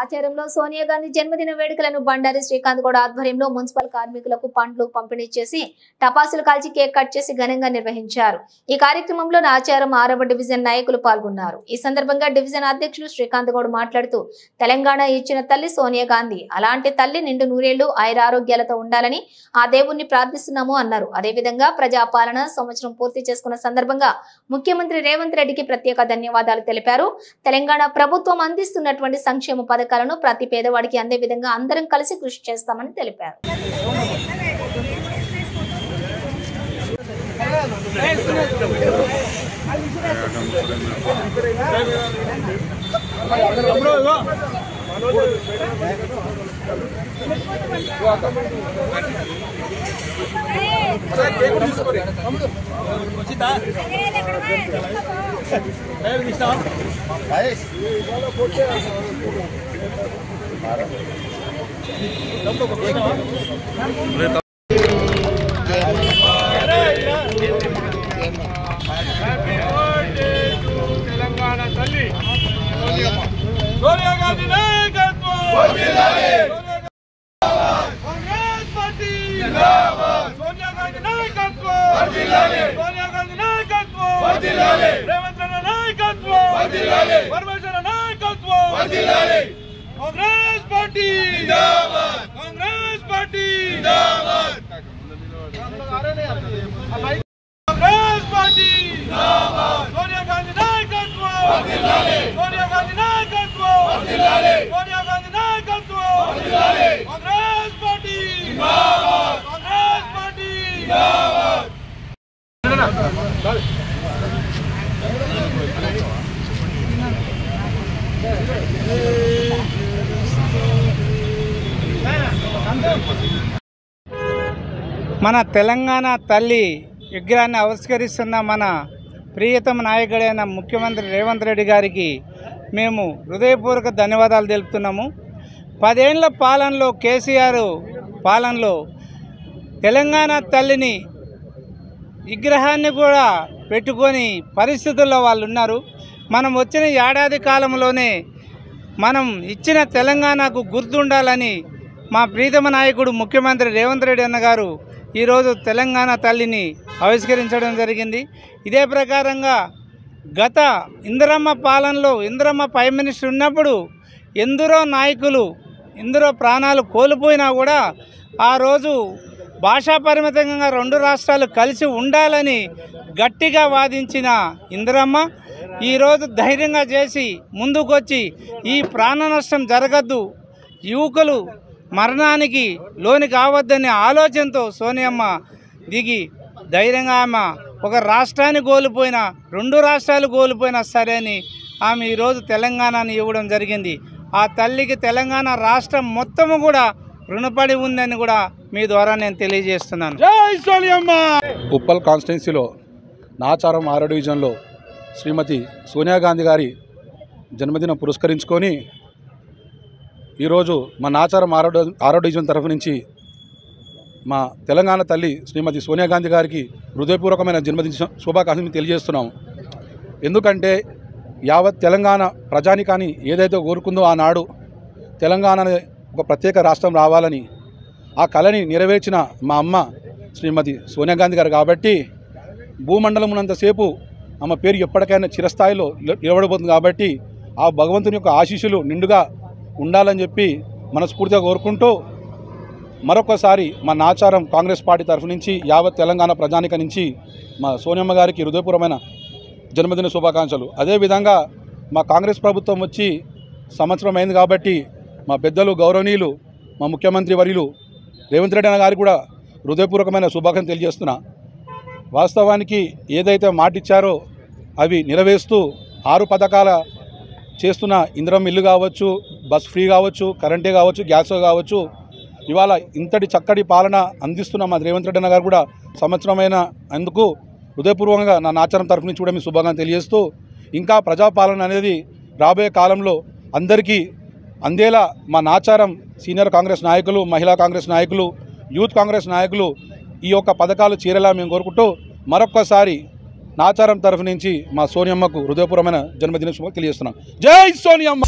నాచారంలో సోనియా గాంధీ జన్మదిన వేడుకలను బండారి శ్రీకాంత్ గౌడ్ ఆధ్వర్యంలో మున్సిపల్ కార్మికులకు పండ్లు పంపిణీ చేసి టపాసులు కాల్చి కేక్ కట్ చేసి ఘనంగా నిర్వహించారు। ఈ కార్యక్రమంలో నాచారం 6వ డివిజన్ నాయకులు పాల్గొన్నారు। ఈ సందర్భంగా డివిజన్ అధ్యక్షులు శ్రీకాంత్ గౌడ్ మాట్లాడుతూ తెలంగాణ ఇచ్చిన తల్లి సోనియా గాంధీ, అలాంటి తల్లి నిండు నూరేళ్లు ఆయురారోగ్యాలతో ఉండాలని ఆ దేవుణ్ణి ప్రార్థిస్తున్నాము అన్నారు। అదేవిధంగా ప్రజాపాలన సంవత్సరం పూర్తి చేసుకున్న సందర్భంగా ముఖ్యమంత్రి రేవంత్ రెడ్డికి ప్రత్యేక ధన్యవాదాలు తెలిపారు। తెలంగాణ ప్రభుత్వం అందిస్తున్నటువంటి సంక్షేమ పథకాలను ప్రతి పేదవాడికి అందే విధంగా అందరం కలిసి కృషి చేస్తామని తెలిపారు। తెలంగాణ తల్లి సోనియా గాంధీ నాయకత్వం కాంగ్రెస్ పార్టీ జిందాబాద్ సోనియా గాంధీ నాయకత్వం సోనియా గాంధీ నాయకత్వం రేవంత్ రెడ్డి నాయకత్వం పరమేశ్వర నాయకత్వం కాంగ్రెస్ పార్టీ జిందాబాద్ కాంగ్రెస్ పార్టీ జిందాబాద్ కాంగ్రెస్ పార్టీ జిందాబాద్ సోనియా గాంధీ నాయకత్వం సోనియా గాంధీ నాయకత్వం సోనియా గాంధీ నాయకత్వం కాంగ్రెస్ పార్టీ జిందాబాద్ కాంగ్రెస్ పార్టీ జిందాబాద్ మన తెలంగాణ తల్లి విగ్రహాన్ని ఆవిష్కరిస్తున్న మన ప్రియతమ నాయకుడైన ముఖ్యమంత్రి రేవంత్ రెడ్డి గారికి మేము హృదయపూర్వక ధన్యవాదాలు తెలుపుతున్నాము। 10 ఏళ్ల పాలనలో కేసీఆర్ పాలనలో తెలంగాణ తల్లిని విగ్రహాన్ని కూడా పెట్టుకొని పరిస్థితుల్లో వాళ్ళు ఉన్నారు। మనం వచ్చిన ఏడాది కాలంలోనే మనం ఇచ్చిన తెలంగాణకు గుర్తుండాలని మా ప్రీతమ నాయకుడు ముఖ్యమంత్రి రేవంత్ రెడ్డి అన్న గారు ఈరోజు తెలంగాణ తల్లిని ఆవిష్కరించడం జరిగింది। ఇదే ప్రకారంగా గత ఇందిరమ్మ పాలనలో ఇందిరమ్మ ప్రైమ్ మినిస్టర్ ఉన్నప్పుడు ఎందరో నాయకులు ఎందరో ప్రాణాలు కోల్పోయినా కూడా ఆ రోజు భాషా పరిమితంగా 2 రాష్ట్రాలు కలిసి ఉండాలని గట్టిగా వాదించిన ఇందిరమ్మ ఈరోజు ధైర్యంగా చేసి ముందుకొచ్చి ఈ ప్రాణ నష్టం జరగద్దు, యువకులు మరణానికి లోని కావద్దనే ఆలోచనతో సోనియమ్మ దిగి ధైర్యంగా ఆమె ఒక రాష్ట్రాన్ని కోల్పోయినా 2 రాష్ట్రాలు కోల్పోయినా సరే అని ఆమె ఈరోజు తెలంగాణని ఇవ్వడం జరిగింది। ఆ తల్లికి తెలంగాణ రాష్ట్రం మొత్తము కూడా రుణపడి ఉందని కూడా మీ ద్వారా నేను తెలియజేస్తున్నాను। జై సోనియమ్మ। ఉప్పల్ కాన్స్టిట్యున్సీలో నాచారం 6వ డివిజన్లో శ్రీమతి సోనియా గాంధీ గారి జన్మదినం పురస్కరించుకొని ఈరోజు మా నాచారం 6వ డివిజన్ తరఫు నుంచి మా తెలంగాణ తల్లి శ్రీమతి సోనియా గాంధీ గారికి హృదయపూర్వకమైన జన్మదిన శుభాకాంక్షలు తెలియజేస్తున్నాము। ఎందుకంటే యావత్ తెలంగాణ ప్రజానికాన్ని ఏదైతే కోరుకుందో ఆనాడు తెలంగాణ ఒక ప్రత్యేక రాష్ట్రం రావాలని ఆ కళని నెరవేర్చిన మా అమ్మ శ్రీమతి సోనియా గాంధీ గారు కాబట్టి భూమండలమునంతసేపు ఆమె పేరు ఎప్పటికైనా చిరస్థాయిలో నిలబడిపోతుంది కాబట్టి ఆ భగవంతుని యొక్క ఆశీస్సులు నిండుగా ఉండాలని చెప్పి మనస్ఫూర్తిగా కోరుకుంటూ మరొకసారి మా నాచారం కాంగ్రెస్ పార్టీ తరఫు నుంచి యావత్ తెలంగాణ ప్రజానిక నుంచి మా సోనియమ్మ గారికి హృదయపూర్వమైన జన్మదిన శుభాకాంక్షలు। అదేవిధంగా మా కాంగ్రెస్ ప్రభుత్వం వచ్చి సంవత్సరం అయింది కాబట్టి మా పెద్దలు గౌరవనీయులు మా ముఖ్యమంత్రి వర్యులు రేవంత్ రెడ్డి అన్న గారికి కూడా హృదయపూర్వకమైన శుభాకాంక్షలు తెలియజేస్తున్నా। వాస్తవానికి ఏదైతే మాట ఇచ్చారో అవి నెరవేరుస్తూ 6 పథకాల చేస్తున్న ఇందిరమ్మ ఇల్లు కావచ్చు, బస్ ఫ్రీ కావచ్చు, కరెంటే కావచ్చు, గ్యాస్ కావచ్చు, ఇవాళ ఇంతటి చక్కటి పాలన అందిస్తున్న మా రేవంత్ రెడ్డి అన్న గారు కూడా సంవత్సరమైన అందుకు హృదయపూర్వకంగా నా నాచారం తరఫు నుంచి కూడా మీ శుభాకాంక్షలు తెలియజేస్తూ ఇంకా ప్రజాపాలన అనేది రాబోయే కాలంలో అందరికీ అందేలా మా నాచారం సీనియర్ కాంగ్రెస్ నాయకులు, మహిళా కాంగ్రెస్ నాయకులు, యూత్ కాంగ్రెస్ నాయకులు ఈ యొక్క పథకాలు చేరేలా మేము కోరుకుంటూ మరొక్కసారి నాచారం తరఫు నుంచి మా సోనియమ్మకు హృదయపూర్వమైన జన్మదిన శుభాకాంక్షలు తెలియజేస్తున్నాం। జై సోనియమ్మ।